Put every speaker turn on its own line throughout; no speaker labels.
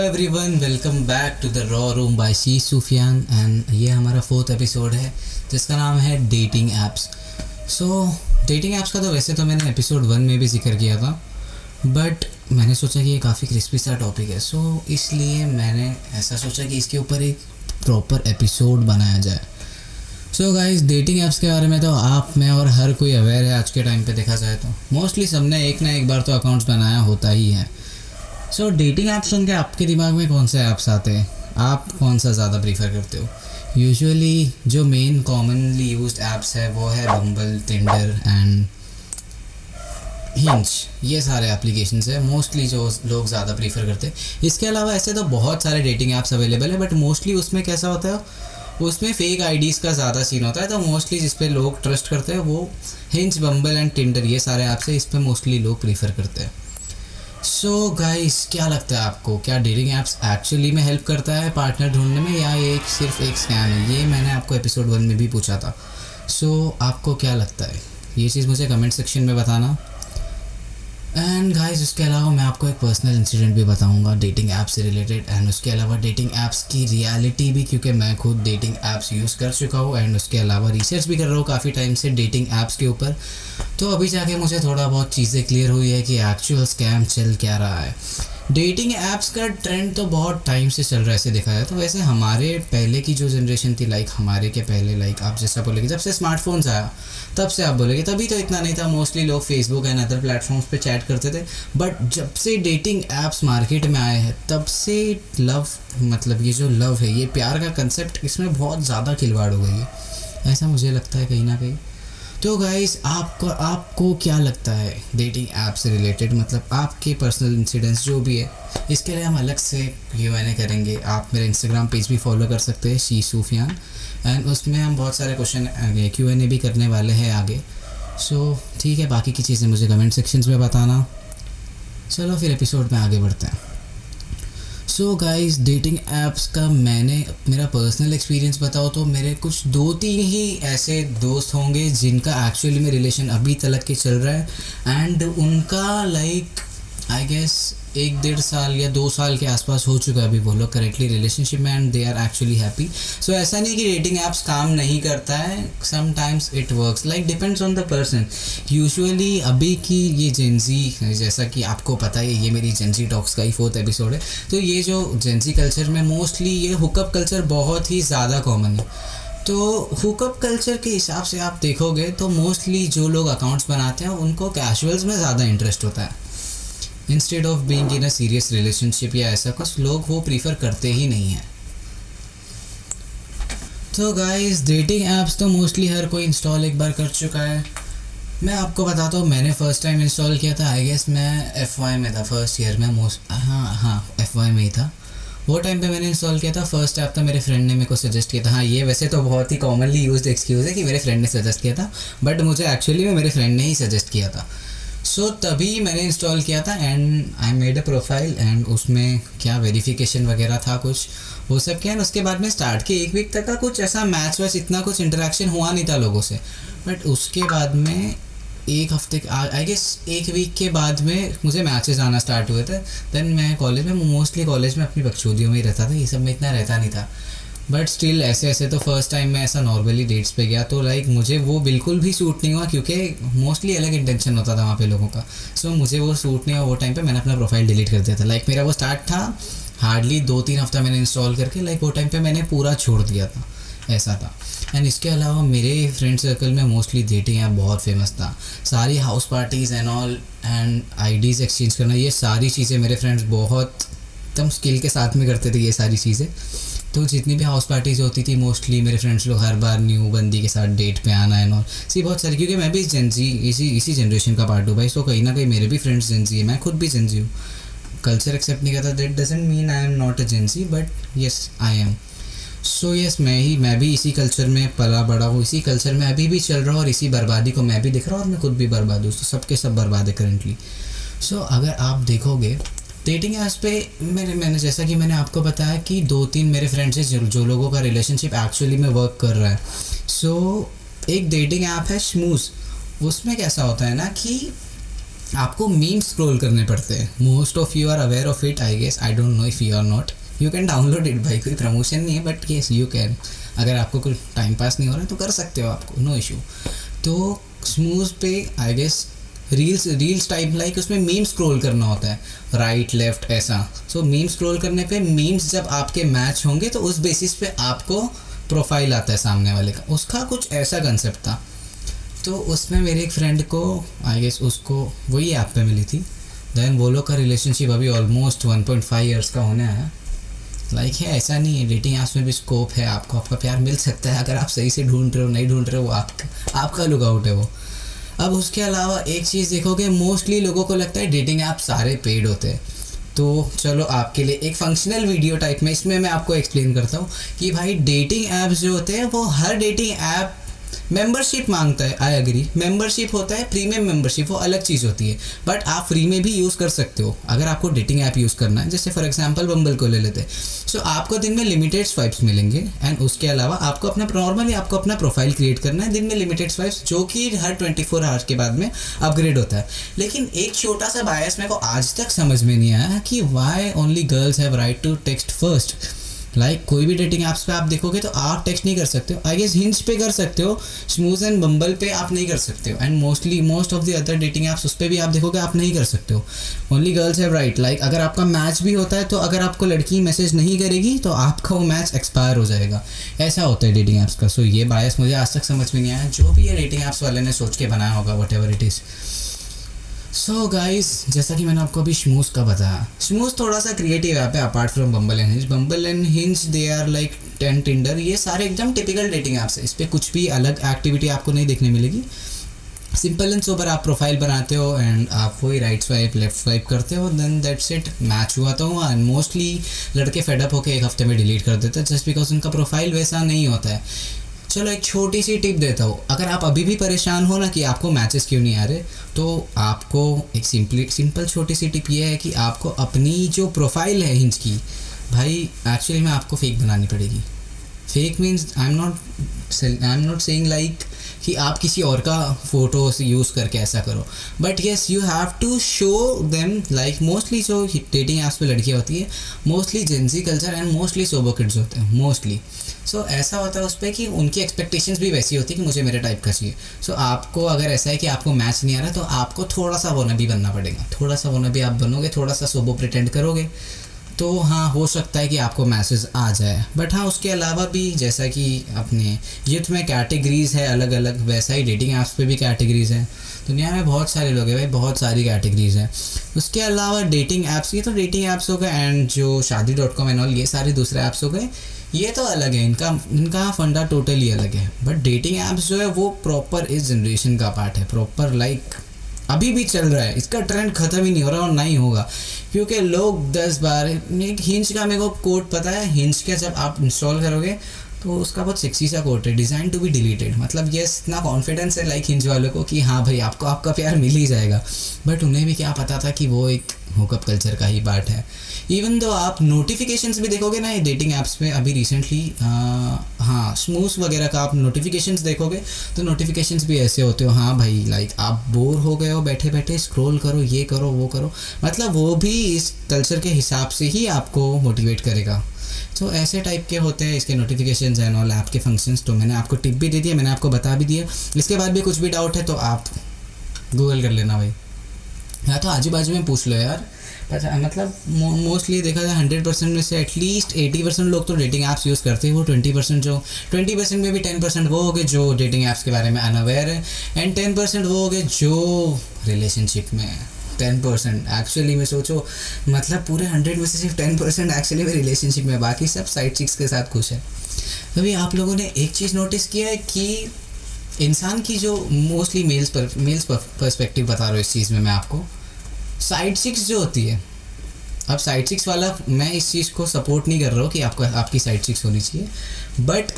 Everyone, welcome back to the raw room by she Sufiyan and ये हमारा fourth episode है जिसका नाम है dating apps. So dating apps का तो वैसे तो मैंने एपिसोड 1 में भी जिक्र किया था, बट मैंने सोचा कि ये काफ़ी क्रिस्पी सा टॉपिक है, सो इसलिए मैंने ऐसा सोचा कि इसके ऊपर एक प्रॉपर एपिसोड बनाया जाए। सो गाइस, डेटिंग ऐप्स के बारे में तो आप, मैं और हर कोई अवेयर है आज के टाइम पे। देखा जाए तो मोस्टली सबने एक ना एक बार तो अकाउंट्स बनाया होता ही है। सो डेटिंग ऐप्स सुन के आपके दिमाग में कौन से ऐप्स आते हैं? आप कौन सा ज़्यादा प्रीफर करते हो? यूजुअली जो मेन कॉमनली यूज्ड ऐप्स है वो है बम्बल, टिंडर एंड हिंज। ये सारे एप्लीकेशंस है मोस्टली जो लोग ज़्यादा प्रीफर करते हैं। इसके अलावा ऐसे तो बहुत सारे डेटिंग ऐप्स अवेलेबल है, बट मोस्टली उसमें कैसा होता है, उसमें फेक आईडीज़ का ज़्यादा सीन होता है। तो मोस्टली जिस पे लोग ट्रस्ट करते हैं वो हिंज, बम्बल एंड टिंडर, ये सारे ऐप्स है, इस पर मोस्टली लोग प्रीफर करते हैं। सो गाइस, क्या लगता है आपको, क्या डेटिंग ऐप्स एक्चुअली में हेल्प करता है पार्टनर ढूंढने में, या ये सिर्फ एक स्कैम है? ये मैंने आपको एपिसोड 1 में भी पूछा था। सो आपको क्या लगता है, ये चीज़ मुझे कमेंट सेक्शन में बताना। एंड गाइस, उसके अलावा मैं आपको एक पर्सनल इंसिडेंट भी बताऊंगा डेटिंग ऐप से रिलेटेड, एंड उसके अलावा डेटिंग ऐप्स की रियलिटी भी, क्योंकि मैं खुद डेटिंग ऐप्स यूज़ कर चुका हूँ एंड उसके अलावा रिसर्च भी कर रहा हूँ काफ़ी टाइम से डेटिंग ऐप्स के ऊपर। तो अभी जाके मुझे थोड़ा बहुत चीज़ें क्लियर हुई है कि एक्चुअल स्कैम चल क्या रहा है। डेटिंग ऐप्स का ट्रेंड तो बहुत टाइम से चल रहा है ऐसे देखा जाए तो। वैसे हमारे पहले की जो जनरेशन थी, लाइक हमारे के पहले, लाइक आप जैसा बोलेंगे जब से स्मार्टफोन्स आया तब से आप बोलेंगे, तभी तो इतना नहीं था। मोस्टली लोग फेसबुक एंड अदर प्लेटफॉर्म्स पे चैट करते थे, बट जब से डेटिंग ऐप्स मार्केट में आए हैं तब से लव, मतलब ये जो लव है, ये प्यार का कंसेप्ट, इसमें बहुत ज़्यादा खिलवाड़ हो गई है, ऐसा मुझे लगता है कहीं ना कहीं। तो गाइस, आपको क्या लगता है डेटिंग ऐप से रिलेटेड, मतलब आपके पर्सनल इंसिडेंट्स जो भी है? इसके लिए हम अलग से Q&A करेंगे। आप मेरे इंस्टाग्राम पेज भी फॉलो कर सकते हैं, शी सूफियान, एंड उसमें हम बहुत सारे क्वेश्चन Q&A भी करने वाले हैं आगे। सो ठीक है, बाकी की चीज़ें मुझे कमेंट सेक्शंस में बताना। चलो फिर एपिसोड में आगे बढ़ते हैं। सो गाइस, डेटिंग ऐप्स का मैंने मेरा पर्सनल एक्सपीरियंस बताओ तो मेरे कुछ 2-3 ही ऐसे दोस्त होंगे जिनका एक्चुअली में रिलेशन अभी तक के चल रहा है, एंड उनका लाइक आई गेस 1-1.5 साल या 2 साल के आसपास हो चुका है अभी वो लोग करेक्टली रिलेशनशिप में, and they are actually happy. So ऐसा नहीं कि डेटिंग ऐप्स काम नहीं करता है, sometimes it works, like depends on the person. Usually अभी की ये जेंजी, जैसा कि आपको पता है ये मेरी जेंजी टॉक्स का ही 4th एपिसोड है, तो ये जो जेंजी कल्चर में मोस्टली ये हुकअप कल्चर बहुत ही ज़्यादा कॉमन है। तो हुकअप कल्चर के हिसाब से आप देखोगे तो मोस्टली जो लोग अकाउंट्स बनाते हैं उनको कैजुअल्स में ज़्यादा इंटरेस्ट होता है, instead of being in a serious relationship या ऐसा कुछ। लोग वो प्रीफर करते ही नहीं हैं। तो गाइस, डेटिंग ऐप्स तो मोस्टली हर कोई इंस्टॉल एक बार कर चुका है। मैं आपको बताता हूँ, मैंने फ़र्स्ट टाइम इंस्टॉल किया था आई गेस मैं FY में था, फर्स्ट ईयर में, हाँ FY में ही था। वो टाइम पे मैंने इंस्टॉल किया था। फर्स्ट ऐप था, मेरे फ्रेंड ने मेरे को सजेस्ट किया था। हाँ, ये वैसे तो बहुत ही कॉमनली यूज्ड एक्सक्यूज़ है कि मेरे फ्रेंड ने सजेस्ट किया था, बट मुझे एक्चुअली में मेरे फ्रेंड ने ही सजेस्ट किया था। सो तभी मैंने इंस्टॉल किया था and I made a profile, and उसमें क्या वेरिफिकेशन वगैरह था कुछ वो सब किया। उसके बाद में स्टार्ट के 1 वीक तक का कुछ ऐसा मैच वैच, इतना कुछ इंटरेक्शन हुआ नहीं था लोगों से। बट उसके बाद में 1 हफ्ते आई गेस 1 वीक के बाद में मुझे मैचेस आना स्टार्ट हुए थे। देन मैं कॉलेज में, मोस्टली कॉलेज में अपनी बकचोदियों में ही रहता था, ये सब में इतना रहता नहीं था। बट स्टिल ऐसे ऐसे तो फर्स्ट टाइम मैं ऐसा नॉर्मली डेट्स पे गया तो लाइक मुझे वो बिल्कुल भी सूट नहीं हुआ, क्योंकि मोस्टली अलग इंटेंशन होता था वहाँ पे लोगों का। सो मुझे वो सूट नहीं हुआ। वो टाइम पे मैंने अपना प्रोफाइल डिलीट कर दिया था। लाइक मेरा वो स्टार्ट था, हार्डली 2-3 हफ्ता मैंने इंस्टॉल करके लाइक वो टाइम पे मैंने पूरा छोड़ दिया था, ऐसा था। एंड इसके अलावा मेरे फ्रेंड सर्कल में मोस्टली डेटिंग ऐप बहुत फेमस था। सारी house parties and all and IDs exchange करना, ये सारी चीज़ें मेरे फ्रेंड्स बहुत एकदम स्किल के साथ में करते थे ये सारी चीज़ें। तो जितनी भी हाउस पार्टीज़ होती थी मोस्टली मेरे फ्रेंड्स लोग हर बार न्यू बंदी के साथ डेट पे आना है और सी बहुत सारी, क्योंकि मैं भी जेंजी इसी जनरेशन का पार्ट हूँ भाई। सो कहीं ना कहीं मेरे भी फ्रेंड्स जेंजी है, मैं खुद भी जेंजी हूँ। कल्चर एक्सेप्ट नहीं करता, that doesn't mean I am not a Gen Z, but yes I am. So yes, मैं भी इसी कल्चर में पला बड़ा हूँ, इसी कल्चर में अभी भी चल रहा हूँ, और इसी बर्बादी को मैं भी दिख रहा हूँ और मैं खुद भी बर्बाद हूँ। तो सबके सब बर्बाद है करेंटली। सो अगर आप देखोगे डेटिंग ऐप्स पे, मैंने जैसा कि मैंने आपको बताया कि 2-3 मेरे फ्रेंड्स हैं जो लोगों का रिलेशनशिप एक्चुअली में वर्क कर रहा है। सो एक डेटिंग ऐप है स्मूज। उसमें कैसा होता है ना कि आपको मीम स्क्रॉल करने पड़ते हैं। Most of you are aware of it, I guess, I don't know if you are not. You can download it भाई, कोई प्रमोशन नहीं है, बट येस यू कैन। अगर आपको कोई टाइम पास नहीं हो रहा है तो कर सकते हो, आपको नो इशू। तो स्मूज पे I guess reels type like उसमें मीम स्क्रॉल करना होता है, राइट लेफ्ट ऐसा। सो मीम स्क्रॉल करने पे मीम्स जब आपके मैच होंगे तो उस बेसिस पे आपको प्रोफाइल आता है सामने वाले का। उसका कुछ ऐसा कंसेप्ट था। तो उसमें मेरे एक फ्रेंड को आई गेस उसको वही ऐप पे मिली थी। देन वो लोग का रिलेशनशिप अभी ऑलमोस्ट 1.5 ईयर्स का होने आया। लाइक है, ऐसा नहीं है, डेटिंग ऐप्स में भी स्कोप है, आपको आपका प्यार मिल सकता है अगर आप सही से ढूंढ रहे हो। नहीं ढूंढ रहे हो वो आपका लुक आउट है वो। अब उसके अलावा एक चीज़ देखोगे, मोस्टली लोगों को लगता है डेटिंग ऐप सारे पेड होते हैं। तो चलो आपके लिए एक फंक्शनल वीडियो टाइप में इसमें मैं आपको एक्सप्लेन करता हूँ कि भाई डेटिंग ऐप्स जो होते हैं वो हर डेटिंग ऐप मेंबरशिप मांगता है। आई एग्री, मेंबरशिप होता है, प्रीमियम मेंबरशिप वो अलग चीज़ होती है, बट आप फ्री में भी यूज़ कर सकते हो अगर आपको डेटिंग ऐप यूज़ करना है। जैसे फॉर एग्जांपल बम्बल को ले लेते हैं। सो आपको दिन में लिमिटेड स्वाइप्स मिलेंगे एंड उसके अलावा आपको अपना नॉर्मली आपको अपना प्रोफाइल क्रिएट करना है दिन में लिमिटेड स्वाइप्स, जो कि हर 24 आवर्स के बाद में अपग्रेड होता है। लेकिन एक छोटा सा बायस मेरे को आज तक समझ में नहीं आया कि why only girls have right to text first. Like कोई भी डेटिंग ऐप्स पे आप देखोगे तो आप टेक्स्ट नहीं कर सकते हो। आई गेस हिंज पे कर सकते हो, स्मूज एंड बम्बल पे आप नहीं कर सकते हो, and most of the other dating apps उस पर भी आप देखोगे आप नहीं कर सकते हो। Only girls have right. Like अगर आपका मैच भी होता है तो अगर आपको लड़की मैसेज नहीं करेगी तो आपका वो मैच एक्सपायर हो जाएगा। ऐसा होता है डेटिंग ऐप्स का। सो ये बायस मुझे आज तक समझ में नहीं आया, जो भी ये डेटिंग ऐप्स वाले ने सोच के बनाया होगा, what ever it is. So guys, जैसा कि मैंने आपको अभी स्मूज का बताया, स्मूज थोड़ा सा क्रिएटिव ऐप है apart from Bumble and Hinge. Bumble and Hinge they are like Tinder, ये सारे एकदम टिपिकल डेटिंग ऐप्स है। इस पर कुछ भी अलग एक्टिविटी आपको नहीं देखने मिलेगी। सिंपल एंड सोबर आप प्रोफाइल बनाते हो एंड आप वही राइट स्वाइप लेफ्ट स्वाइप करते हो, देन दैट्स इट। मैच हुआ तो हुआ, एंड मोस्टली लड़के फेडअप होकर एक हफ्ते में डिलीट कर देते हैं जस्ट बिकॉज उनका प्रोफाइल वैसा नहीं होता है। चलो एक छोटी सी टिप देता हूँ, अगर आप अभी भी परेशान हो ना कि आपको मैचेस क्यों नहीं आ रहे, तो आपको एक सिंपल छोटी सी टिप ये है कि आपको अपनी जो प्रोफाइल है हिंज की, भाई एक्चुअली में आपको फेक बनानी पड़ेगी। Fake means I am not saying like कि आप किसी और का फ़ोटो यूज़ करके ऐसा करो, but yes you have to show them. Like mostly जो डेटिंग ऐप्स पे लड़कियाँ होती है mostly Gen Z culture and mostly SoBo kids होते हैं मोस्टली। सो ऐसा होता है उस पर कि उनकी एक्सपेक्टेशंस भी वैसी होती है कि मुझे मेरे टाइप का चाहिए। सो आपको अगर ऐसा है कि आपको मैच नहीं आ रहा तो आपको थोड़ा सा वोनबी बनना पड़ेगा। थोड़ा सा वोनबी आप बनोगे, थोड़ा सा सोबो प्रिटेंड करोगे तो हाँ हो सकता है कि आपको मैसेज आ जाए। बट हाँ उसके अलावा भी जैसा कि अपने यूथ में कैटेगरीज़ है अलग अलग, वैसा ही डेटिंग ऐप्स पे भी कैटेगरीज़ हैं। दुनिया में बहुत सारे लोग हैं भाई, बहुत सारी कैटेगरीज़ हैं। उसके अलावा डेटिंग ऐप्स, ये तो डेटिंग ऐप्स हो गए, एंड जो शादी.com एंड ऑल ये सारे दूसरे ऐप्स हो गए, ये तो अलग है, इनका फंडा टोटली अलग है। बट डेटिंग ऐप्स जो है वो प्रॉपर इस जनरेशन का पार्ट है, प्रॉपर लाइक अभी भी चल रहा है, इसका ट्रेंड ख़त्म ही नहीं हो रहा और ना ही होगा, क्योंकि लोग 10 बार एक हिंज का मेरे को कोड पता है। हिंज का जब आप इंस्टॉल करोगे तो उसका बहुत सेक्सी सा कोड है, डिज़ाइन टू बी डिलीटेड। मतलब ये इतना कॉन्फिडेंस है लाइक हिंज वालों को कि हाँ भाई आपको आपका प्यार मिल ही जाएगा, बट उन्हें भी क्या पता था कि वो एक हुकअप कल्चर का ही पार्ट है। इवन दो आप नोटिफिकेशंस भी देखोगे ना ये डेटिंग ऐप्स में अभी रिसेंटली, हाँ स्मूथ वगैरह का आप नोटिफिकेशंस देखोगे तो नोटिफिकेशंस भी ऐसे होते हो, हाँ भाई लाइक आप बोर हो गए हो बैठे बैठे, स्क्रॉल करो, ये करो वो करो। मतलब वो भी इस कल्चर के हिसाब से ही आपको मोटिवेट करेगा। तो ऐसे टाइप के होते हैं इसके नोटिफिकेशंस एंड ऑल ऐप के फंक्शंस। तो मैंने आपको टिप भी दे दिया, मैंने आपको बता भी दिया। इसके बाद भी कुछ भी डाउट है तो आप गूगल कर लेना भाई, या तो आजू बाजू में पूछ लो यार। मतलब मोस्टली देखा जाए 100% में से एटलीस्ट 80% लोग तो डेटिंग ऐप्स यूज़ करते हैं। वो 20% में भी 10% वो हो गए जो डेटिंग ऐप्स के बारे में अनअवेयर है, एंड 10% वो हो गए जो रिलेशनशिप में 10% एक्चुअली में सोचो, मतलब पूरे 100 में से सिर्फ 10% एक्चुअली में रिलेशनशिप में, बाकी सब साइड चिक्स के साथ खुश है। अभी आप लोगों ने एक चीज़ नोटिस किया है कि इंसान की जो मोस्टली मेल्स पर्सपेक्टिव बता रहा हूँ इस चीज़ में मैं आपको, साइड चिक्स जो होती है, अब साइड चिक्स वाला मैं इस चीज़ को सपोर्ट नहीं कर रहा हूँ कि आपकी साइड चिक्स होनी चाहिए, बट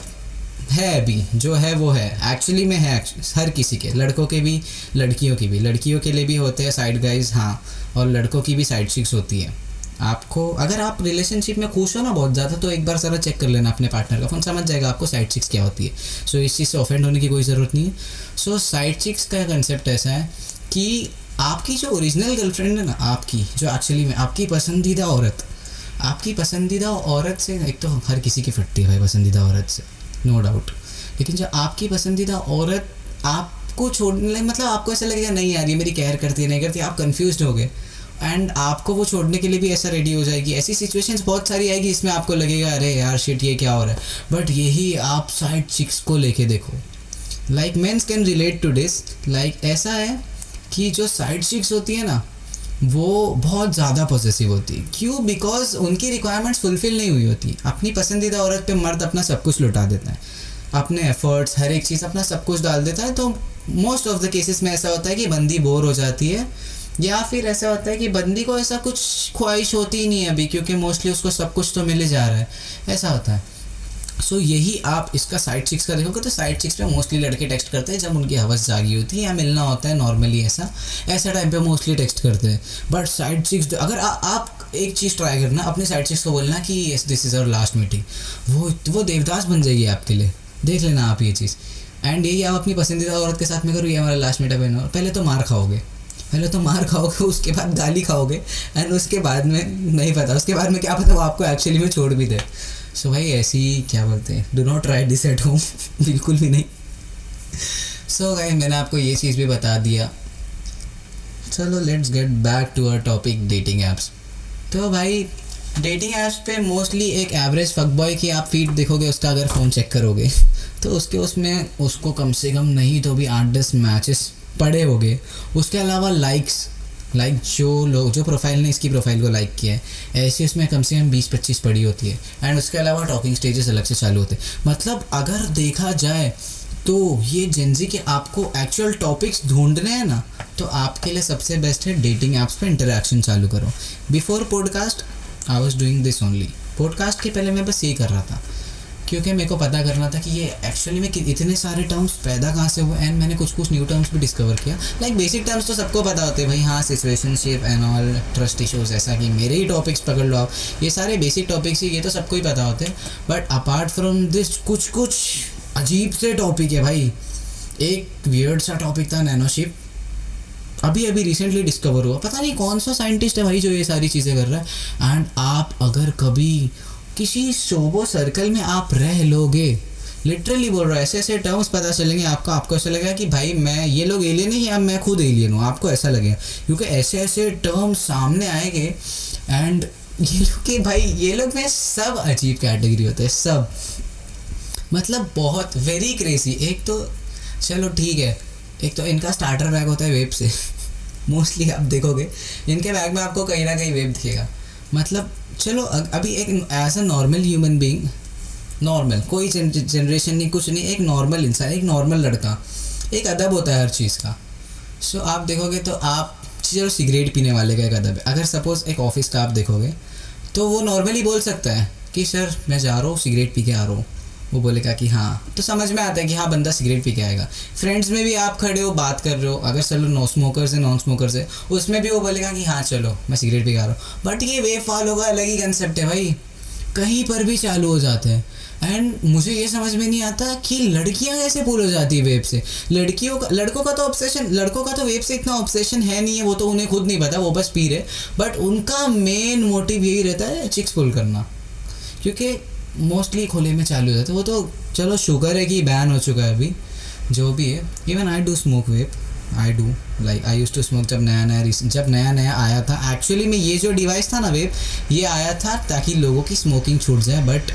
है अभी जो है वो है एक्चुअली में है हर किसी के, लड़कों के भी लड़कियों की भी, लड़कियों के लिए भी होते हैं साइड गाइज हाँ, और लड़कों की भी साइड चिक्स होती है। आपको अगर आप रिलेशनशिप में खुश हो ना बहुत ज़्यादा तो एक बार सारा चेक कर लेना अपने पार्टनर का, फोन समझ जाएगा आपको साइड चिक्स क्या होती है। सो इस चीज़ से ऑफेंड होने की कोई ज़रूरत नहीं है। सो साइड चिक्स का कंसेप्ट ऐसा है कि आपकी जो ओरिजिनल गर्लफ्रेंड है ना, आपकी जो एक्चुअली में आपकी पसंदीदा औरत, आपकी पसंदीदा औरत से, एक तो हर किसी की फटती है भाई पसंदीदा औरत से, नो डाउट, लेकिन जो आपकी पसंदीदा औरत आपको छोड़ने, मतलब आपको ऐसा लगेगा नहीं यार ये मेरी केयर करती है नहीं करती, आप कंफ्यूज हो गए, एंड आपको वो छोड़ने के लिए भी ऐसा रेडी हो जाएगी। ऐसी सिचुएशंस बहुत सारी आएगी इसमें आपको लगेगा अरे यार शिट ये क्या हो रहा है, बट यही आप साइड चिक्स को लेके देखो, like men's can relate to this, like ऐसा है कि जो साइड चिक्स होती है ना वो बहुत ज़्यादा पॉसेसिव होती है। क्यों? बिकॉज उनकी रिक्वायरमेंट्स फुलफिल नहीं हुई होती। अपनी पसंदीदा औरत पे मर्द अपना सब कुछ लुटा देता है, अपने एफर्ट्स हर एक चीज़ अपना सब कुछ डाल देता है, तो मोस्ट ऑफ द केसेस में ऐसा होता है कि बंदी बोर हो जाती है, या फिर ऐसा होता है कि बंदी को ऐसा कुछ ख्वाहिश होती ही नहीं है अभी, क्योंकि मोस्टली उसको सब कुछ तो मिल ही जा रहा है, ऐसा होता है। सो यही आप इसका साइड चिक्स का देखोगे तो साइड चिक्स पे मोस्टली लड़के टेक्स्ट करते हैं जब उनकी हवस जागी होती है या मिलना होता है नॉर्मली, ऐसा टाइम पे मोस्टली टेक्स्ट करते हैं। बट साइड चिक्स अगर आप एक चीज़ ट्राई करना, अपने साइड चिक्स को बोलना कि yes this is our last meeting, वो देवदास बन जाएगी आपके लिए, देख लेना आप ये चीज़। एंड यही आप अपनी पसंदीदा औरत के साथ में करो, ये हमारा लास्ट मीटअप है ना, पहले तो मार खाओगे, उसके बाद गाली खाओगे, एंड उसके बाद में नहीं पता, उसके बाद में क्या पता वो आपको एक्चुअली में छोड़ भी दे। सो भाई ऐसी क्या बोलते हैं, do not try this at home, बिल्कुल भी नहीं। सो गाइस मैंने आपको ये चीज़ भी बता दिया। चलो let's get back to our topic, dating apps. तो भाई डेटिंग ऐप्स पे मोस्टली एक एवरेज फक बॉय की आप फीड देखोगे, उसका अगर फ़ोन चेक करोगे तो उसको कम से कम नहीं तो भी 8-10 मैचेस पड़े होंगे। उसके अलावा लाइक जो प्रोफाइल ने इसकी प्रोफाइल को लाइक किया है ऐसी उसमें कम से कम 20-25 पड़ी होती है, एंड उसके अलावा टॉकिंग स्टेजेस अलग से चालू होते हैं। मतलब अगर देखा जाए तो ये जेंजी के आपको एक्चुअल टॉपिक्स ढूंढने हैं ना, तो आपके लिए सबसे बेस्ट है डेटिंग ऐप्स पे इंटरेक्शन चालू करो। Before podcast I was doing this only, podcast के पहले मैं बस ये कर रहा था क्योंकि मेरे को पता करना था कि ये एक्चुअली में इतने सारे टर्म्स पैदा कहाँ से हुए, एंड मैंने कुछ न्यू टर्म्स भी डिस्कवर किया। लाइक बेसिक टर्म्स तो सबको पता होते हैं भाई, हाँ situationship and all, trust issues, ऐसा कि मेरे ही टॉपिक्स पकड़ लो आप, ये सारे बेसिक टॉपिक्स ही ये तो सबको ही पता होते हैं। बट अपार्ट फ्रॉम दिस कुछ अजीब से टॉपिक है भाई। एक वियर्ड सा टॉपिक था नैनोशिप, अभी रिसेंटली डिस्कवर हुआ, पता नहीं कौन सा साइंटिस्ट है भाई जो ये सारी चीज़ें कर रहा है। एंड आप अगर कभी किसी शोबो सर्कल में आप रह लोगे, लिटरली बोल रहा है, ऐसे टर्म्स पता चलेंगे आपको ऐसा लगेगा कि भाई मैं ये लोग एलियन ही या मैं खुद एलियन हूँ, आपको ऐसा लगेगा क्योंकि ऐसे टर्म्स सामने आएंगे। एंड ये लोग में सब अजीब कैटेगरी होते हैं, सब मतलब बहुत वेरी क्रेजी। एक तो चलो ठीक है, एक तो इनका स्टार्टर बैग होता है वेब से मोस्टली आप देखोगे इनके बैग में आपको कहीं ना कहीं वेब दिखेगा। मतलब चलो अभी एक as a normal human being, normal कोई जनरेशन नहीं कुछ नहीं, एक नॉर्मल इंसान, एक नॉर्मल लड़का, एक अदब होता है हर चीज़ का। सो आप देखोगे तो आप चलो सिगरेट पीने वाले का एक अदब है। अगर सपोज़ एक ऑफिस का आप देखोगे तो वो नॉर्मली बोल सकता है कि सर मैं जा रहा हूँ सिगरेट पी के आ रहा हूँ, वो बोलेगा कि हाँ, तो समझ में आता है कि हाँ बंदा सिगरेट पी के आएगा। फ्रेंड्स में भी आप खड़े हो बात कर रहे हो, अगर चलो नो स्मोकर्स है नॉन स्मोकर्स है, उसमें भी वो बोलेगा कि हाँ चलो मैं सिगरेट पी के आ रहा हूँ। बट ये वे फॉलो का अलग ही कंसेप्ट है भाई, कहीं पर भी चालू हो जाते हैं। एंड मुझे ये समझ में नहीं आता कि लड़कियां कैसे पुल हो जाती है वेब से। लड़कों का तो वेब से इतना ऑब्सेशन है नहीं है, वो तो उन्हें खुद नहीं पता, वो बस पी रहे, बट उनका मेन मोटिव यही रहता है चिक्स पुल करना, क्योंकि मोस्टली खुले में चालू हो जाता है। वो तो चलो शुगर है कि बैन हो चुका है अभी, जो भी है। Even I do smoke vape, I used to smoke जब नया आया था। एक्चुअली में ये जो डिवाइस था ना वेप, ये आया था ताकि लोगों की स्मोकिंग छूट जाए, बट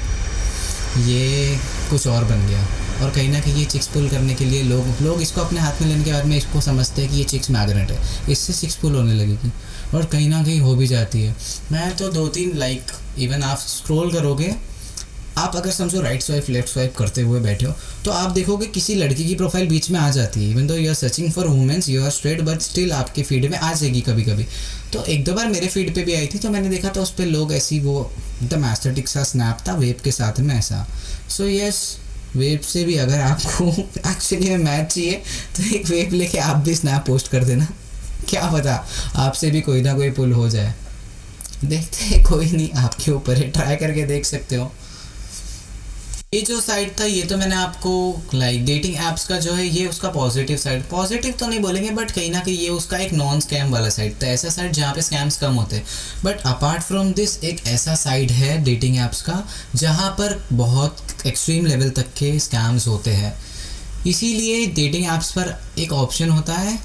ये कुछ और बन गया। और कहीं ना कहीं ये चिक्स पुल करने के लिए लोग इसको अपने हाथ में लेने के बाद में इसको समझते हैं कि ये चिक्स मैग्नेट है, इससे चिक्स पुल होने लगेगी, और कहीं ना कहीं हो भी जाती है। मैं तो 2-3 लाइक इवन आप स्क्रॉल करोगे, आप अगर समझो राइट स्वाइप लेफ्ट स्वाइप करते हुए बैठे हो तो आप देखोगे किसी लड़की की प्रोफाइल बीच में आ जाती है। Even though you are searching for womens, you are straight, but still आपके फीड में आ जाएगी कभी कभी। तो 1-2 बार मेरे फीड पे भी आई थी, तो मैंने देखा था उस पर लोग ऐसी वो एकदम एस्थेटिक सा स्नैप था वेब के साथ में ऐसा। सो यस, वेब से भी अगर आपको एक्चुअली में मैच चाहिए तो एक वेब लेके आप भी स्नैप पोस्ट कर देना, क्या पता आपसे भी कोई ना कोई पुल हो जाए। देखते हैं, कोई नहीं, आपके ऊपर है, ट्राई करके देख सकते हो। ये जो साइड था ये तो मैंने आपको लाइक डेटिंग एप्स का जो है ये उसका पॉजिटिव साइड, पॉजिटिव तो नहीं बोलेंगे बट कहीं ना कहीं ये उसका एक नॉन स्कैम वाला साइड था, ऐसा साइड जहाँ पे स्कैम्स कम होते हैं। बट अपार्ट फ्रॉम दिस एक ऐसा साइड है डेटिंग एप्स का जहाँ पर बहुत एक्सट्रीम लेवल तक के स्कैम्स होते हैं। इसीलिए डेटिंग ऐप्स पर एक ऑप्शन होता है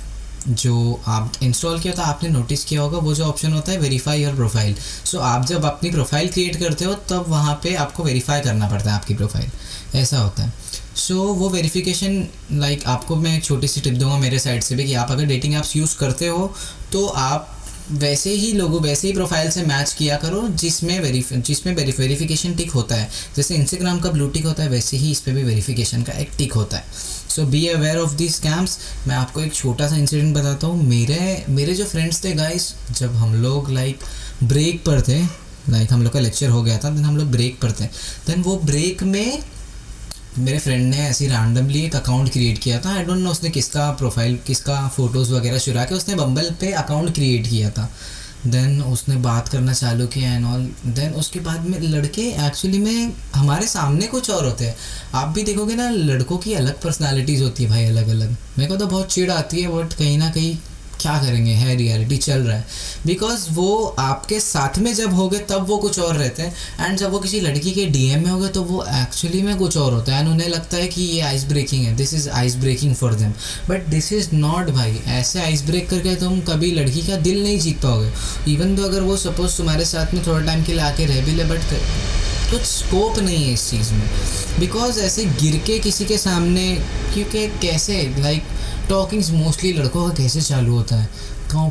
जो आप इंस्टॉल किया तो आपने नोटिस किया होगा, वो जो ऑप्शन होता है वेरीफाई योर प्रोफाइल। सो आप जब अपनी प्रोफाइल क्रिएट करते हो तब वहाँ पे आपको वेरीफाई करना पड़ता है आपकी प्रोफाइल, ऐसा होता है। सो वो वेरिफिकेशन लाइक आपको मैं एक छोटी सी टिप दूंगा मेरे साइड से भी कि आप अगर डेटिंग ऐप्स यूज़ करते हो तो आप वैसे ही लोगों वैसे ही प्रोफाइल से मैच किया करो जिसमें वेरिफिकेशन टिक होता है। जैसे इंस्टाग्राम का ब्लू टिक होता है वैसे ही इस पर भी वेरिफिकेशन का एक टिक होता है। So be aware of this scams. मैं आपको एक छोटा सा इंसिडेंट बताता हूँ। मेरे जो फ्रेंड्स थे गाइस, जब हम लोग लाइक ब्रेक पर थे, लाइक हम लोग का लेक्चर हो गया था, देन हम लोग ब्रेक पर थे, देन वो ब्रेक में मेरे फ्रेंड ने ऐसी रैंडमली एक अकाउंट क्रिएट किया था। आई डोंट नो उसने किसका प्रोफाइल किसका फ़ोटोज़ वगैरह चुरा के उसने बम्बल पे अकाउंट क्रिएट किया था। देन उसने बात करना चालू किया एंड ऑल। देन उसके बाद में लड़के एक्चुअली में हमारे सामने कुछ और होते हैं। आप भी देखोगे ना, लड़कों की अलग पर्सनालिटीज़ होती है भाई, अलग अलग। मेरे को तो बहुत चिढ़ आती है बट कहीं ना कहीं क्या करेंगे, है रियलिटी चल रहा है। बिकॉज वो आपके साथ में जब होगे तब वो कुछ और रहते हैं एंड जब वो किसी लड़की के डीएम में होगे तो वो एक्चुअली में कुछ और होता है एंड उन्हें लगता है कि ये आइस ब्रेकिंग है, this is ice breaking for them, but this is not भाई। ऐसे आइस ब्रेक करके तुम कभी लड़की का दिल नहीं जीत पाओगे। इवन तो अगर वो सपोज तुम्हारे साथ में थोड़ा टाइम के लिए आके रह भी ले, बट कुछ स्कोप नहीं है इस चीज़ में। बिकॉज ऐसे गिर के किसी के सामने, क्योंकि कैसे लाइक टॉकिंग्स मोस्टली लड़कों का कैसे चालू होता है,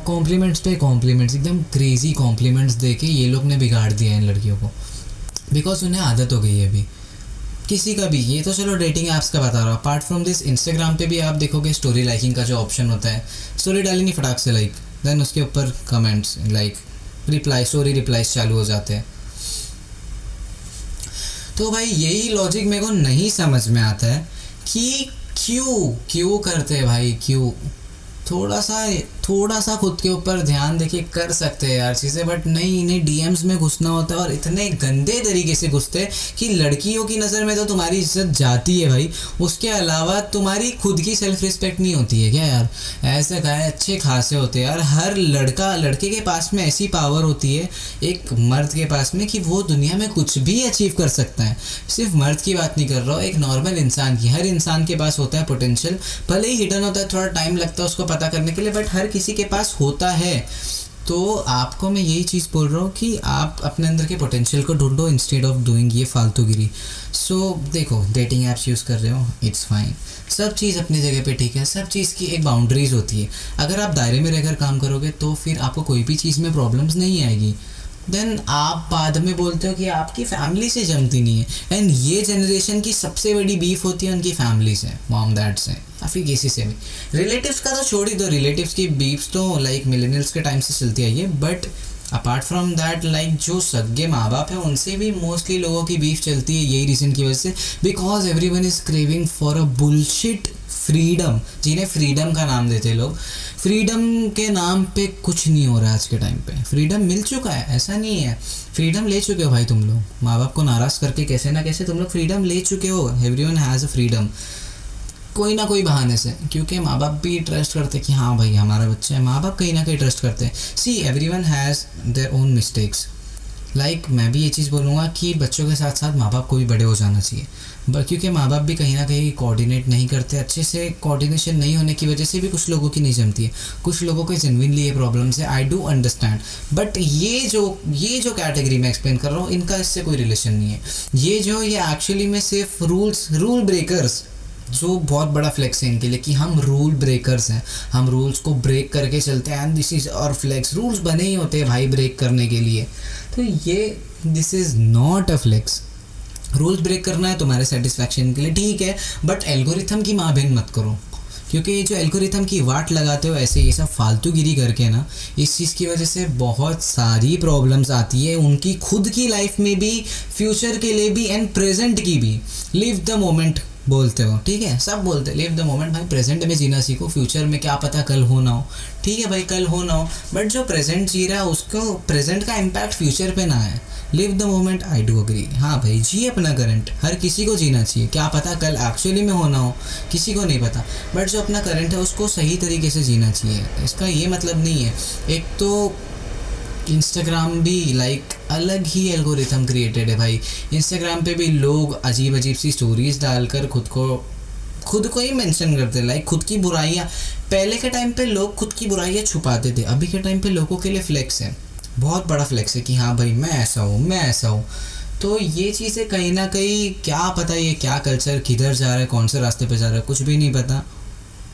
कॉम्प्लीमेंट्स पे कॉम्प्लीमेंट्स, एकदम क्रेजी कॉम्प्लीमेंट्स दे के ये लोग ने बिगाड़ दिया है इन लड़कियों को। बिकॉज उन्हें आदत हो गई है अभी किसी का भी। ये तो चलो डेटिंग ऐप्स का बता रहा हूँ। अपार्ट फ्रॉम दिस इंस्टाग्राम पे भी आप देखोगे स्टोरी लाइकिंग का जो ऑप्शन होता है, स्टोरी डालेंगे फटाक से लाइक, देन उसके ऊपर comments like reply, story replies चालू हो जाते हैं। तो भाई यही लॉजिक मेरे को नहीं समझ में आता है कि क्यों करते हैं भाई, क्यों। थोड़ा सा खुद के ऊपर ध्यान देके कर सकते हैं यार चीज़ें, बट नहीं, इन्हें डीएम्स में घुसना होता है और इतने गंदे तरीके से घुसते हैं कि लड़कियों की नज़र में तो तुम्हारी इज्जत जाती है भाई, उसके अलावा तुम्हारी खुद की सेल्फ रिस्पेक्ट नहीं होती है क्या यार। ऐसे गाय अच्छे खासे होते हैं यार। हर लड़के के पास में ऐसी पावर होती है एक मर्द के पास में कि वो दुनिया में कुछ भी अचीव कर सकता है। सिर्फ मर्द की बात नहीं कर रहा हूँ, एक नॉर्मल इंसान की, हर इंसान के पास होता है पोटेंशियल, भले ही हिडन होता है, थोड़ा टाइम लगता है उसको पता करने के लिए, बट हर किसी के पास होता है। तो आपको मैं यही चीज़ बोल रहा हूँ कि आप अपने अंदर के पोटेंशियल को ढूंढो इंस्टेड ऑफ डूइंग ये फालतूगिरी। सो देखो, डेटिंग ऐप्स यूज़ कर रहे हो, इट्स फाइन, सब चीज़ अपनी जगह पे ठीक है, सब चीज़ की एक बाउंड्रीज होती है। अगर आप दायरे में रहकर काम करोगे तो फिर आपको कोई भी चीज़ में प्रॉब्लम्स नहीं आएगी। देन आप बाद में बोलते हो कि आपकी फैमिली से जमती नहीं है, एंड ये जनरेशन की सबसे बड़ी बीफ होती है उनकी फैमिली से, मॉम डैड से, या फिर किसी से भी। रिलेटिव्स का तो छोड़ ही दो, रिलेटिव्स की बीफ्स तो लाइक मिलेनियल्स के टाइम से चलती आई है, but apart from that like जो सगे माँ बाप है उनसे भी मोस्टली लोगों की बीफ चलती है यही रीज़न की वजह से, because everyone is craving for a bullshit freedom, जिन्हें फ्रीडम का नाम देते लोग। फ्रीडम के नाम पे कुछ नहीं हो रहा है आज के टाइम पे। फ्रीडम मिल चुका है, ऐसा नहीं है, फ्रीडम ले चुके हो भाई तुम लोग, माँ बाप को नाराज़ करके कैसे ना कैसे तुम लोग फ्रीडम ले चुके हो। एवरीवन हैज़ अ फ्रीडम, कोई ना कोई बहाने से, क्योंकि माँ बाप भी ट्रस्ट करते कि हाँ भाई हमारा बच्चा है, माँ बाप कहीं ना कहीं ट्रस्ट करते हैं। See everyone has their own mistakes. Like मैं भी ये चीज़ बोलूँगा कि बच्चों के साथ साथ माँ बाप को भी बड़े हो जाना चाहिए, क्योंकि माँ बाप भी कहीं ना कहीं कोऑर्डिनेट नहीं करते अच्छे से। कोऑर्डिनेशन नहीं होने की वजह से भी कुछ लोगों की नहीं जमती है, कुछ लोगों को जेन्युइनली ये प्रॉब्लम्स है, आई डू अंडरस्टैंड। बट ये जो कैटेगरी मैं एक्सप्लेन कर रहा हूँ, इनका इससे कोई रिलेशन नहीं है। ये एक्चुअली में सिर्फ रूल ब्रेकर्स, जो बहुत बड़ा फ्लेक्स है इनके लिए कि हम रूल ब्रेकर्स हैं, हम रूल्स को ब्रेक करके चलते हैं, एंड दिस इज़ और फ्लेक्स। रूल्स बने ही होते हैं भाई ब्रेक करने के लिए, तो ये this is not a flex. Rules break करना है तुम्हारे सेटिस्फैक्शन के लिए, ठीक है, बट एल्गोरिथम की माँ बहन मत करो, क्योंकि ये जो एल्गोरिथम की वाट लगाते हो ऐसे ये सब फालतूगिरी करके ना, इस चीज़ की वजह से बहुत सारी प्रॉब्लम्स आती है उनकी खुद की लाइफ में भी, फ्यूचर के लिए भी, एंड प्रेजेंट की भी। लिव द मोमेंट बोलते हो, ठीक है, सब बोलते लिव द मोमेंट। भाई प्रेजेंट में जीना सीखो, फ्यूचर में क्या पता कल हो ना हो, ठीक है भाई कल हो ना हो, बट जो प्रेजेंट जी रहा है उसको प्रेजेंट का इम्पैक्ट फ्यूचर पे ना है। Live the moment, I do agree. हाँ भाई जिए अपना करंट, हर किसी को जीना चाहिए, क्या पता कल एक्चुअली में होना हो, किसी को नहीं पता, बट जो अपना करंट है उसको सही तरीके से जीना चाहिए। इसका ये मतलब नहीं है, एक तो इंस्टाग्राम भी लाइक अलग ही एल्गोरिथम क्रिएटेड है भाई। इंस्टाग्राम पे भी लोग अजीब अजीब सी स्टोरीज डालकर खुद को ही मेंशन करते हैं, लाइक खुद की बुराइयाँ। पहले के टाइम पे लोग खुद की बुराइयाँ छुपाते थे, अभी के टाइम पे लोगों के लिए फ्लेक्स है, बहुत बड़ा फ्लेक्स है कि हाँ भाई मैं ऐसा हूँ, मैं ऐसा हूँ। तो ये चीज़ें कहीं ना कहीं, क्या पता ये क्या कल्चर किधर जा रहा है, कौन से रास्ते पे जा रहा है, कुछ भी नहीं पता,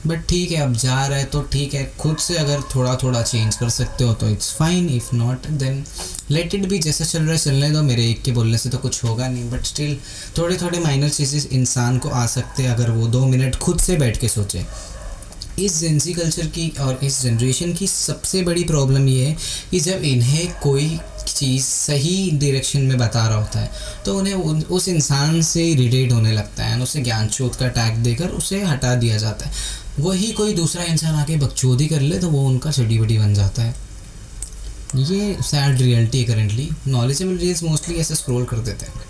बट ठीक है अब जा रहा है तो ठीक है। खुद से अगर थोड़ा थोड़ा चेंज कर सकते हो तो it's fine, if not then let it be, जैसा चल रहा है चलने दो। मेरे एक के बोलने से तो कुछ होगा नहीं, बट स्टिल थोड़े थोड़े माइनर चीज़ें इंसान को आ सकते हैं अगर वो 2 मिनट खुद से बैठ के सोचे। इस जेंजी कल्चर की और इस जनरेशन की सबसे बड़ी प्रॉब्लम ये है कि जब इन्हें कोई चीज़ सही डायरेक्शन में बता रहा होता है तो उन्हें उस इंसान से रिलेट होने लगता है, उसे ज्ञानचोद का टैग देकर उसे हटा दिया जाता है। वही कोई दूसरा इंसान आके बकचोदी कर ले तो वो उनका चड्डी बड्डी बन जाता है। ये सैड रियलिटी है करेंटली। नॉलेजेबल रील्स मोस्टली ऐसे स्क्रॉल कर देते हैं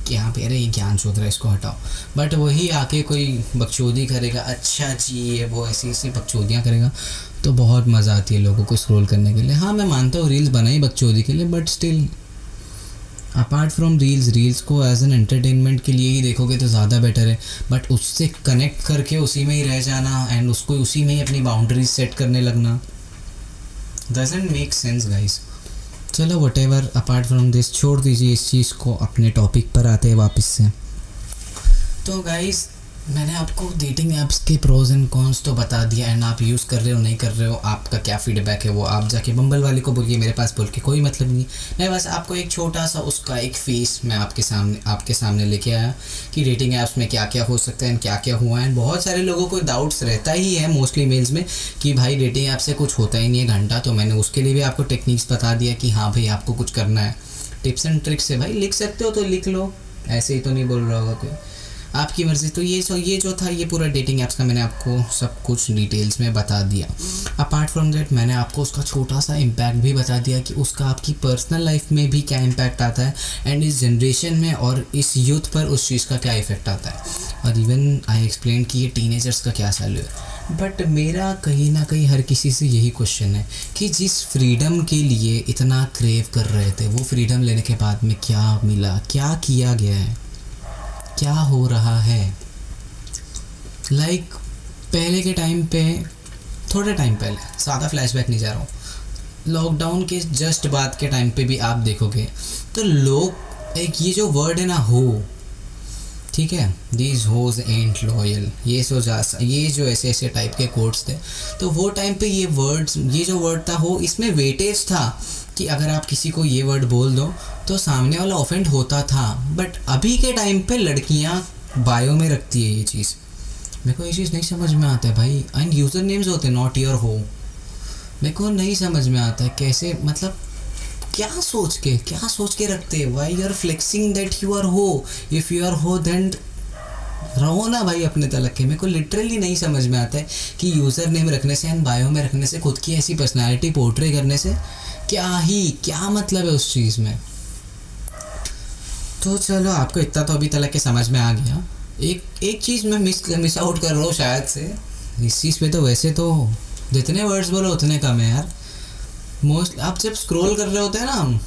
कि यहाँ पे अरे ये ज्ञान चोद रहा है इसको हटाओ, बट वही आके कोई बकचोदी करेगा, अच्छा जी ये वो ऐसी ऐसी बकचोदियाँ करेगा तो बहुत मज़ा आती है लोगों को स्क्रॉल करने के लिए। हाँ मैं मानता हूँ रील्स बनाई बकचोदी के लिए, but still apart from reels को एज एन एंटरटेनमेंट के लिए ही देखोगे तो ज़्यादा बेटर है, बट उससे कनेक्ट करके उसी में ही रह जाना एंड उसको उसी में ही अपनी बाउंड्रीज सेट करने लगना डजंट मेक सेंस गाइस। चलो what ever, apart from this छोड़ दीजिए इस चीज़ को, अपने टॉपिक पर आते हैं वापस से। तो गाइस मैंने आपको डेटिंग ऐप्स के प्रोज एंड कॉन्स तो बता दिया, एंड आप यूज़ कर रहे हो नहीं कर रहे हो, आपका क्या फीडबैक है वो आप जाके बम्बल वाले को बोलिए, मेरे पास बोल के कोई मतलब नहीं। मैं बस आपको एक छोटा सा उसका एक फेस मैं आपके सामने लेके आया कि डेटिंग ऐप्स में क्या क्या हो सकता है एंड क्या क्या हुआ है। एंड बहुत सारे लोगों को डाउट्स रहता ही है मोस्टली मेल्स में कि भाई डेटिंग ऐप से कुछ होता ही नहीं है घंटा, तो मैंने उसके लिए भी आपको टेक्निक्स बता दिया कि हाँ भाई आपको कुछ करना है, टिप्स एंड ट्रिक्स है भाई, लिख सकते हो तो लिख लो, ऐसे ही तो नहीं बोल रहा होगा कोई, आपकी मर्ज़ी। तो ये जो था ये पूरा डेटिंग ऐप्स का मैंने आपको सब कुछ डिटेल्स में बता दिया। अपार्ट फ्रॉम दैट मैंने आपको उसका छोटा सा इम्पैक्ट भी बता दिया कि उसका आपकी पर्सनल लाइफ में भी क्या इम्पैक्ट आता है एंड इस जनरेशन में और इस यूथ पर उस चीज़ का क्या इफ़ेक्ट आता है, और इवन आई एक्सप्लेन कि ये टीनेजर्स का क्या सैल्यू है। बट मेरा कहीं ना कहीं हर किसी से यही क्वेश्चन है कि जिस फ्रीडम के लिए इतना क्रेव कर रहे थे वो फ्रीडम लेने के बाद में क्या मिला, क्या किया गया है, क्या हो रहा है। लाइक पहले के टाइम पे, थोड़े टाइम पहले, ज़्यादा फ्लैशबैक नहीं जा रहा हूँ, लॉकडाउन के जस्ट बाद के टाइम पे भी आप देखोगे तो लोग एक ये जो वर्ड है ना हो, ठीक है, दीज होज एंट लॉयल, ये जो ऐसे ऐसे टाइप के कोड्स थे, तो वो टाइम पे ये जो वर्ड था हो, इसमें वेटेज था कि अगर आप किसी को ये वर्ड बोल दो तो सामने वाला ऑफेंड होता था। बट अभी के टाइम पे लड़कियां बायो में रखती है ये चीज़, मेरे को ये चीज़ नहीं समझ में आता है भाई। एंड यूज़र नेम्स होते हैं नॉट योर हो, मेरे को नहीं समझ में आता है कैसे, मतलब क्या सोच के रखते हैं। Why you are flexing that you are hoe, if you are hoe then रहो ना भाई अपने तलक के। मेरे को लिटरली नहीं समझ में आता है कि यूज़र नेम रखने से एंड बायो में रखने से, खुद की ऐसी पर्सनैलिटी पोर्ट्रे करने से क्या मतलब है उस चीज़ में। तो चलो आपको इतना तो अभी तलक के समझ में आ गया। एक चीज़ मैं मिस आउट कर रहा हूँ शायद से इस चीज़ पे, तो वैसे तो जितने वर्ड्स बोलो उतने कम है यार। मोस्ट आप जब स्क्रॉल कर रहे होते हैं ना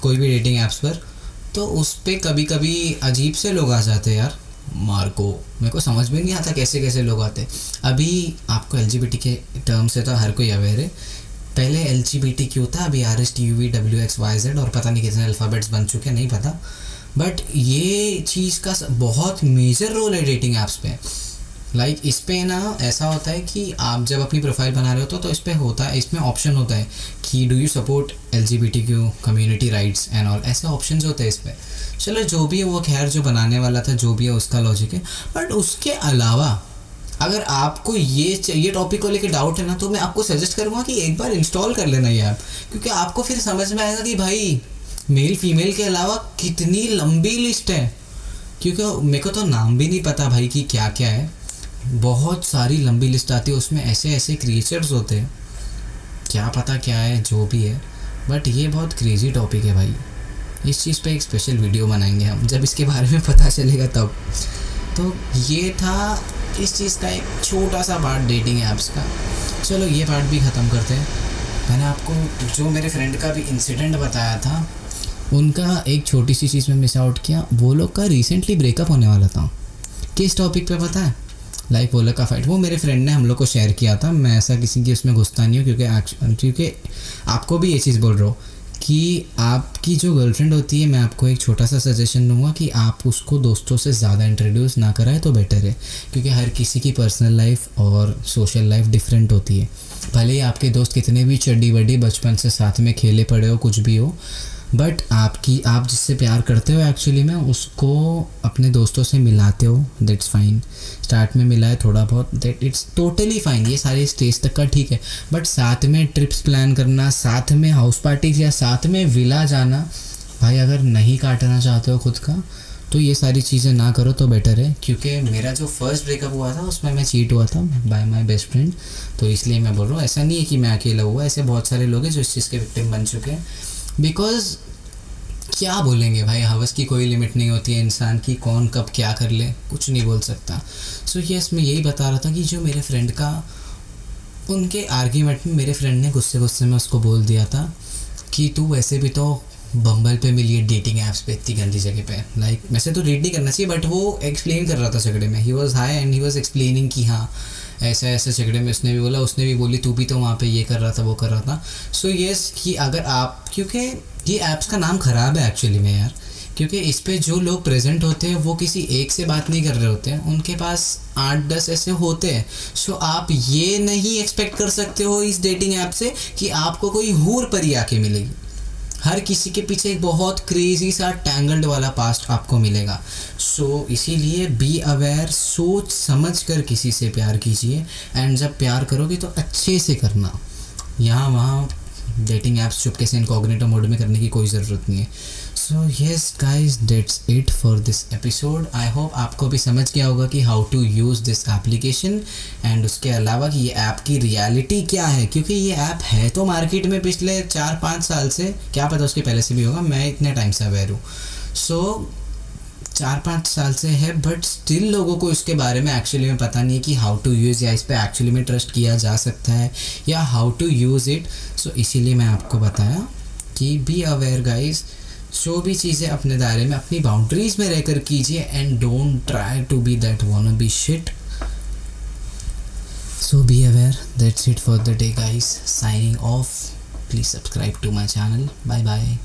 कोई भी डेटिंग ऐप्स पर, तो उस पर कभी कभी अजीब से लोग आ जाते हैं यार, मार्को मेरे को समझ में नहीं आता कैसे लोग आते। अभी आपको LGBT के टर्म से तो हर कोई अवेयर है, पहले LGBTQ था, अभी RSTUVWXYZ और पता नहीं कितने अल्फ़ाबेट्स बन चुके हैं नहीं पता, बट ये चीज़ का बहुत मेजर रोल है डेटिंग ऐप्स पे। लाइक इस पे ना ऐसा होता है कि आप जब अपनी प्रोफाइल बना रहे हो तो इस पे होता है, इसमें ऑप्शन होता है कि do you support LGBTQ community rights and all, ऐसे ऑप्शंस होते हैं इस पे। चलो जो भी है वो खैर जो बनाने वाला था जो भी है उसका लॉजिक है, बट उसके अलावा अगर आपको ये टॉपिक को लेकर डाउट है ना तो मैं आपको सजेस्ट करूँगा कि एक बार इंस्टॉल कर लेना ये ऐप, क्योंकि आपको फिर समझ में आएगा कि भाई मेल फीमेल के अलावा कितनी लंबी लिस्ट है। क्योंकि मेरे को तो नाम भी नहीं पता भाई कि क्या क्या है, बहुत सारी लंबी लिस्ट आती है, उसमें ऐसे ऐसे क्रिएचर्स होते हैं, क्या पता क्या है जो भी है, बट ये बहुत क्रेजी टॉपिक है भाई। इस चीज़ पे एक स्पेशल वीडियो बनाएंगे हम जब इसके बारे में पता चलेगा तब। तो ये था इस चीज़ का एक छोटा सा पार्ट डेटिंग ऐप्स का। चलो ये पार्ट भी ख़त्म करते हैं। मैंने आपको जो मेरे फ्रेंड का भी इंसिडेंट बताया था, उनका एक छोटी सी चीज़ में मिस आउट किया। वो लोग का रिसेंटली ब्रेकअप होने वाला था। किस टॉपिक पे पता है? लाइक वो लोग का फाइट। वो मेरे फ्रेंड ने हम लोग को शेयर किया था। मैं ऐसा किसी की उसमें घुसता नहीं हूँ, क्योंकि आपको भी ये चीज़ बोल रहा हूँ कि आपकी जो गर्लफ्रेंड होती है, मैं आपको एक छोटा सा सजेशन दूंगा कि आप उसको दोस्तों से ज़्यादा इंट्रोड्यूस ना कराएं तो बेटर है, क्योंकि हर किसी की पर्सनल लाइफ और सोशल लाइफ डिफरेंट होती है। भले ही आपके दोस्त कितने भी चड्डी बड्डी बचपन से साथ में खेले पड़े हो, कुछ भी हो, बट आप जिससे प्यार करते हो एक्चुअली में उसको अपने दोस्तों से मिलाते हो, दैट्स फाइन। स्टार्ट में मिला है थोड़ा बहुत, दैट इट्स टोटली फाइन, ये सारे स्टेज तक का ठीक है। बट साथ में ट्रिप्स प्लान करना, साथ में हाउस पार्टीज या साथ में विला जाना, भाई अगर नहीं काटना चाहते हो खुद का तो ये सारी चीज़ें ना करो तो बेटर है। क्योंकि मेरा जो फर्स्ट ब्रेकअप हुआ था उसमें मैं चीट हुआ था बाय माय बेस्ट फ्रेंड, तो इसलिए मैं बोल रहा हूँ। ऐसा नहीं है कि मैं अकेला हुआ, ऐसे बहुत सारे लोग हैं जो इस चीज़ के विक्टिम बन चुके हैं। बिकॉज क्या बोलेंगे भाई, हवस की कोई लिमिट नहीं होती है इंसान की, कौन कब क्या कर ले कुछ नहीं बोल सकता। सो यस, मैं यही बता रहा था कि जो मेरे फ्रेंड का, उनके आर्ग्यूमेंट में मेरे फ्रेंड ने गुस्से गुस्से में उसको बोल दिया था कि तू वैसे भी तो बम्बल पे मिली है, डेटिंग ऐप्स पे इतनी गंदी जगह पे, लाइक वैसे तो रेट नहीं करना चाहिए, बट वो एक्सप्लेन कर रहा था झगड़े में। He was high and he was explaining कि हाँ ऐसा ऐसा झगड़े में उसने भी बोला, उसने भी बोली तू भी तो वहाँ पे ये कर रहा था वो कर रहा था। सो यस कि अगर आप, क्योंकि ये ऐप्स का नाम ख़राब है एक्चुअली में यार, क्योंकि इस पे जो लोग प्रेजेंट होते हैं वो किसी एक से बात नहीं कर रहे होते हैं, उनके पास 8-10 ऐसे होते हैं। सो आप ये नहीं एक्सपेक्ट कर सकते हो इस डेटिंग ऐप से कि आपको कोई हूर परी आके मिलेगी। हर किसी के पीछे एक बहुत क्रेजी सा टैंगल्ड वाला पास्ट आपको मिलेगा। सो इसीलिए बी अवेयर, सोच समझ कर किसी से प्यार कीजिए, एंड जब प्यार करोगे तो अच्छे से करना। यहाँ वहाँ डेटिंग ऐप्स चुपके से इनकॉग्निटो मोड में करने की कोई ज़रूरत नहीं है। So yes guys, that's it for this episode. I hope आपको भी समझ गया होगा कि how to use this application, and उसके अलावा कि ये ऐप की रियलिटी क्या है, क्योंकि ये ऐप है तो मार्केट में पिछले 4-5 साल से, क्या पता उसके पहले से भी होगा, मैं इतने टाइम से अवेयर हूँ। सो 4-5 साल से है, बट स्टिल लोगों को इसके बारे में एक्चुअली में पता नहीं है कि हाउ टू यूज़, या इस पर एक्चुअली में ट्रस्ट किया जा सकता है या हाउ टू यूज़ इट। सो इसीलिए मैं आपको बताया कि बी अवेयर गाइज, जो भी चीज़ें अपने दायरे में अपनी बाउंड्रीज में रहकर कीजिए, and don't try to be that wanna be shit. So be aware, that's it for the day guys, signing off. Please subscribe to my channel, bye bye.